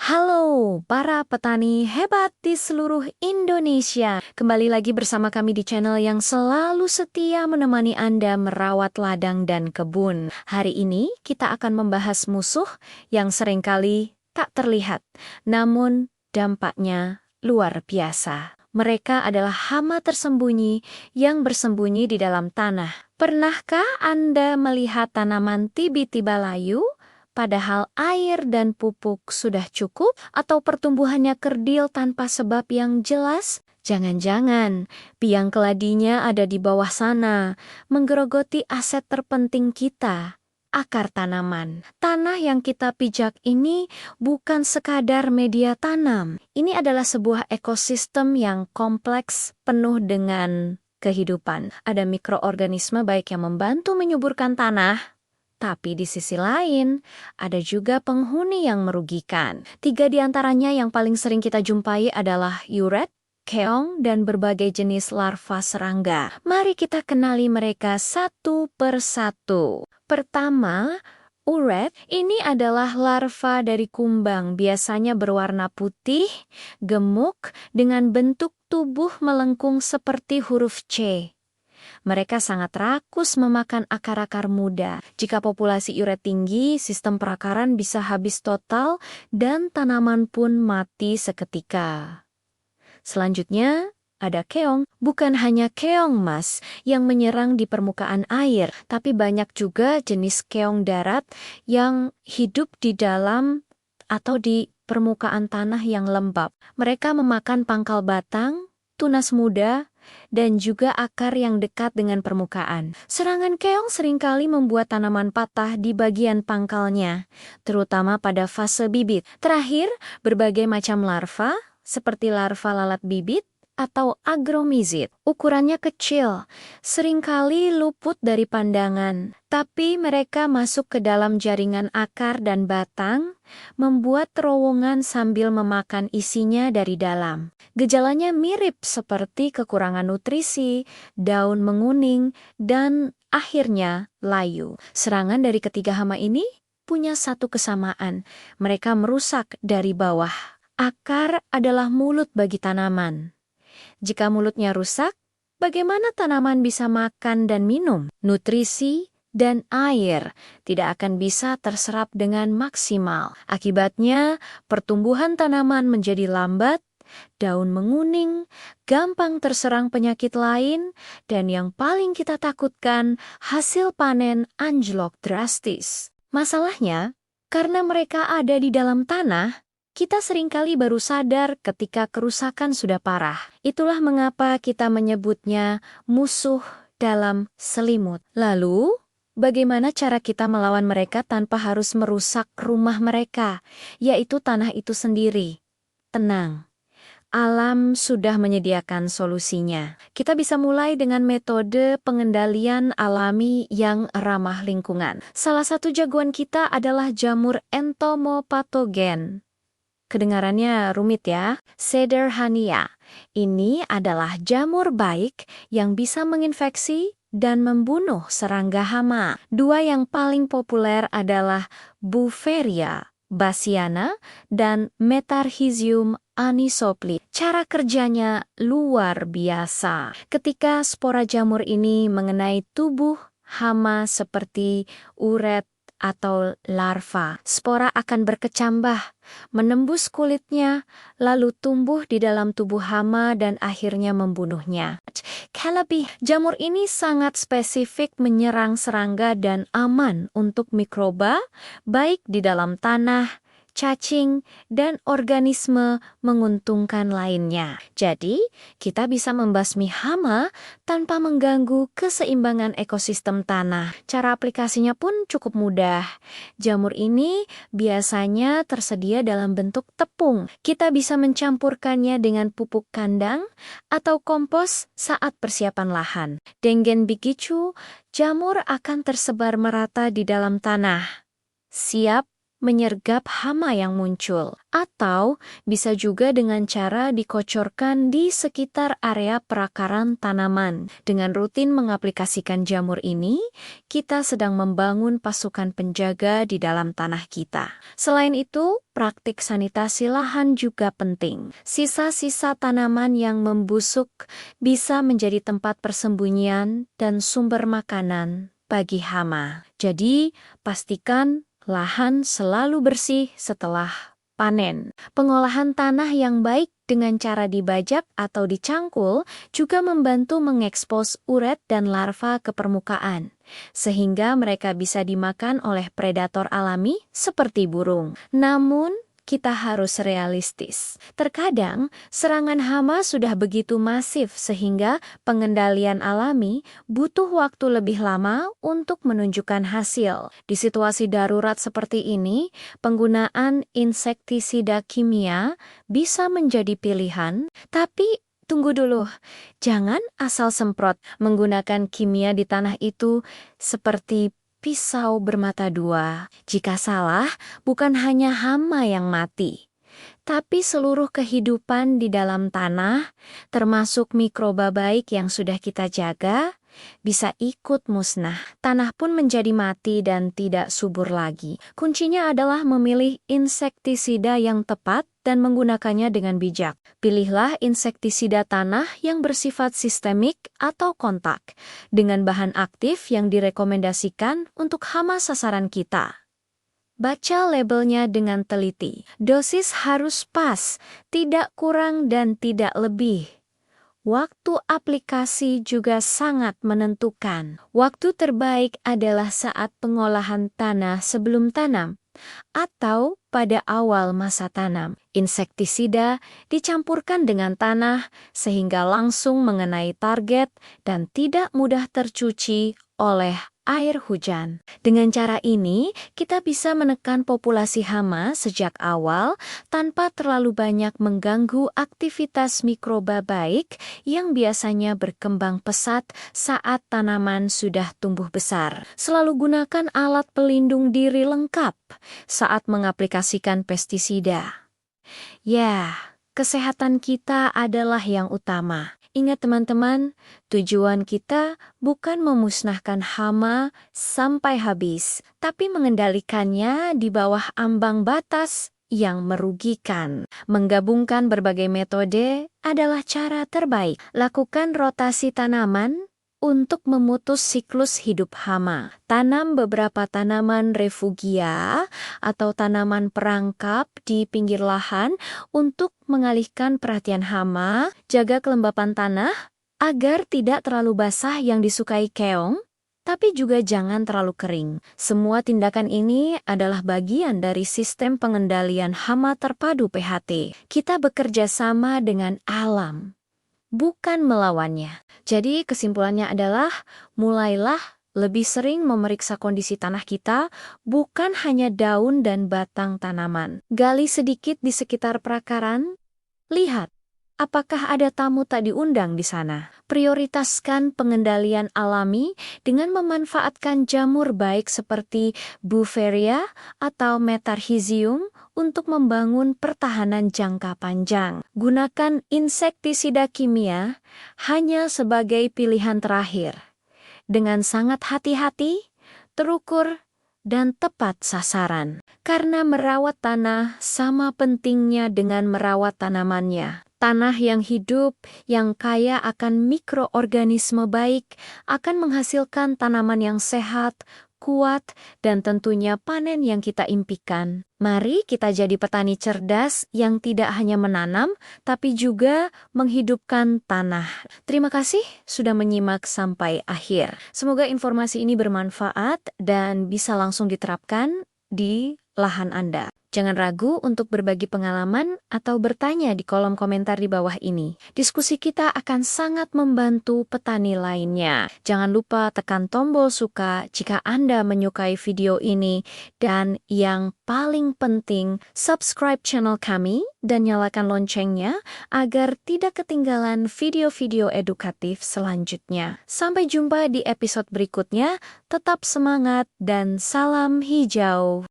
Halo, para petani hebat di seluruh Indonesia. Kembali lagi bersama kami di channel yang selalu setia menemani Anda merawat ladang dan kebun. Hari ini kita akan membahas musuh yang seringkali tak terlihat, namun dampaknya luar biasa. Mereka adalah hama tersembunyi yang bersembunyi di dalam tanah. Pernahkah Anda melihat tanaman tiba-tiba layu? Padahal air dan pupuk sudah cukup atau pertumbuhannya kerdil tanpa sebab yang jelas? Jangan-jangan biang keladinya ada di bawah sana, menggerogoti aset terpenting kita, akar tanaman. Tanah yang kita pijak ini bukan sekadar media tanam. Ini adalah sebuah ekosistem yang kompleks, penuh dengan kehidupan. Ada mikroorganisme baik yang membantu menyuburkan tanah, tapi di sisi lain, ada juga penghuni yang merugikan. 3 di antaranya yang paling sering kita jumpai adalah uret, keong, dan berbagai jenis larva serangga. Mari kita kenali mereka satu persatu. Pertama, uret ini adalah larva dari kumbang, biasanya berwarna putih, gemuk, dengan bentuk tubuh melengkung seperti huruf C. Mereka sangat rakus memakan akar-akar muda. Jika populasi uret tinggi, sistem perakaran bisa habis total dan tanaman pun mati seketika. Selanjutnya, ada keong. Bukan hanya keong mas yang menyerang di permukaan air, tapi banyak juga jenis keong darat yang hidup di dalam atau di permukaan tanah yang lembab. Mereka memakan pangkal batang, tunas muda, dan juga akar yang dekat dengan permukaan. Serangan keong seringkali membuat tanaman patah di bagian pangkalnya, terutama pada fase bibit. Terakhir, berbagai macam larva, seperti larva lalat bibit atau agromizid. Ukurannya kecil, seringkali luput dari pandangan, tapi mereka masuk ke dalam jaringan akar dan batang, membuat terowongan sambil memakan isinya dari dalam. Gejalanya mirip seperti kekurangan nutrisi, daun menguning, dan akhirnya layu. Serangan dari ketiga hama ini punya satu kesamaan. Mereka merusak dari bawah. Akar adalah mulut bagi tanaman. Jika mulutnya rusak, bagaimana tanaman bisa makan dan minum? Nutrisi dan air tidak akan bisa terserap dengan maksimal. Akibatnya, pertumbuhan tanaman menjadi lambat, daun menguning, gampang terserang penyakit lain, dan yang paling kita takutkan, hasil panen anjlok drastis. Masalahnya, karena mereka ada di dalam tanah, kita seringkali baru sadar ketika kerusakan sudah parah. Itulah mengapa kita menyebutnya musuh dalam selimut. Lalu, bagaimana cara kita melawan mereka tanpa harus merusak rumah mereka, yaitu tanah itu sendiri? Tenang. Alam sudah menyediakan solusinya. Kita bisa mulai dengan metode pengendalian alami yang ramah lingkungan. Salah satu jagoan kita adalah jamur entomopatogen. Kedengarannya rumit ya. Sederhania. Ini adalah jamur baik yang bisa menginfeksi dan membunuh serangga hama. 2 yang paling populer adalah Beauveria bassiana dan Metarhizium anisopli. Cara kerjanya luar biasa. Ketika spora jamur ini mengenai tubuh hama seperti uret atau larva, spora akan berkecambah, menembus kulitnya, lalu tumbuh di dalam tubuh hama dan akhirnya membunuhnya. Kelebih, jamur ini sangat spesifik menyerang serangga dan aman untuk mikroba, baik di dalam tanah, cacing, dan organisme menguntungkan lainnya. Jadi, kita bisa membasmi hama tanpa mengganggu keseimbangan ekosistem tanah. Cara aplikasinya pun cukup mudah. Jamur ini biasanya tersedia dalam bentuk tepung. Kita bisa mencampurkannya dengan pupuk kandang atau kompos saat persiapan lahan. Dengan begitu, jamur akan tersebar merata di dalam tanah, siap menyergap hama yang muncul. Atau bisa juga dengan cara dikocorkan di sekitar area perakaran tanaman. Dengan rutin mengaplikasikan jamur ini, kita sedang membangun pasukan penjaga di dalam tanah kita. Selain itu, praktik sanitasi lahan juga penting. Sisa-sisa tanaman yang membusuk bisa menjadi tempat persembunyian dan sumber makanan bagi hama. Jadi, pastikan lahan selalu bersih setelah panen. Pengolahan tanah yang baik dengan cara dibajak atau dicangkul juga membantu mengekspos uret dan larva ke permukaan, sehingga mereka bisa dimakan oleh predator alami seperti burung. Namun, kita harus realistis. Terkadang, serangan hama sudah begitu masif sehingga pengendalian alami butuh waktu lebih lama untuk menunjukkan hasil. Di situasi darurat seperti ini, penggunaan insektisida kimia bisa menjadi pilihan, tapi tunggu dulu, jangan asal semprot. Menggunakan kimia di tanah itu seperti pisau bermata dua. Jika salah, bukan hanya hama yang mati, tapi seluruh kehidupan di dalam tanah, termasuk mikroba baik yang sudah kita jaga, bisa ikut musnah. Tanah pun menjadi mati dan tidak subur lagi. Kuncinya adalah memilih insektisida yang tepat dan menggunakannya dengan bijak. Pilihlah insektisida tanah yang bersifat sistemik atau kontak, dengan bahan aktif yang direkomendasikan untuk hama sasaran kita. Baca labelnya dengan teliti. Dosis harus pas, tidak kurang dan tidak lebih. Waktu aplikasi juga sangat menentukan. Waktu terbaik adalah saat pengolahan tanah sebelum tanam atau pada awal masa tanam. Insektisida dicampurkan dengan tanah sehingga langsung mengenai target dan tidak mudah tercuci oleh air hujan. Dengan cara ini, kita bisa menekan populasi hama sejak awal tanpa terlalu banyak mengganggu aktivitas mikroba baik yang biasanya berkembang pesat saat tanaman sudah tumbuh besar. Selalu gunakan alat pelindung diri lengkap saat mengaplikasikan pestisida. Ya, kesehatan kita adalah yang utama. Ingat teman-teman, tujuan kita bukan memusnahkan hama sampai habis, tapi mengendalikannya di bawah ambang batas yang merugikan. Menggabungkan berbagai metode adalah cara terbaik. Lakukan rotasi tanaman untuk memutus siklus hidup hama. Tanam beberapa tanaman refugia atau tanaman perangkap di pinggir lahan untuk mengalihkan perhatian hama. Jaga kelembapan tanah agar tidak terlalu basah yang disukai keong, tapi juga jangan terlalu kering. Semua tindakan ini adalah bagian dari sistem pengendalian hama terpadu PHT. Kita bekerja sama dengan alam, bukan melawannya. Jadi kesimpulannya adalah, mulailah lebih sering memeriksa kondisi tanah kita, bukan hanya daun dan batang tanaman. Gali sedikit di sekitar perakaran, lihat apakah ada tamu tak diundang di sana. Prioritaskan pengendalian alami dengan memanfaatkan jamur baik seperti Beauveria atau Metarhizium untuk membangun pertahanan jangka panjang. Gunakan insektisida kimia hanya sebagai pilihan terakhir. Dengan sangat hati-hati, terukur, dan tepat sasaran. Karena merawat tanah sama pentingnya dengan merawat tanamannya. Tanah yang hidup, yang kaya akan mikroorganisme baik, akan menghasilkan tanaman yang sehat, kuat, dan tentunya panen yang kita impikan. Mari kita jadi petani cerdas yang tidak hanya menanam, tapi juga menghidupkan tanah. Terima kasih sudah menyimak sampai akhir. Semoga informasi ini bermanfaat dan bisa langsung diterapkan di lahan Anda. Jangan ragu untuk berbagi pengalaman atau bertanya di kolom komentar di bawah ini. Diskusi kita akan sangat membantu petani lainnya. Jangan lupa tekan tombol suka jika Anda menyukai video ini. Dan yang paling penting, subscribe channel kami dan nyalakan loncengnya agar tidak ketinggalan video-video edukatif selanjutnya. Sampai jumpa di episode berikutnya. Tetap semangat dan salam hijau.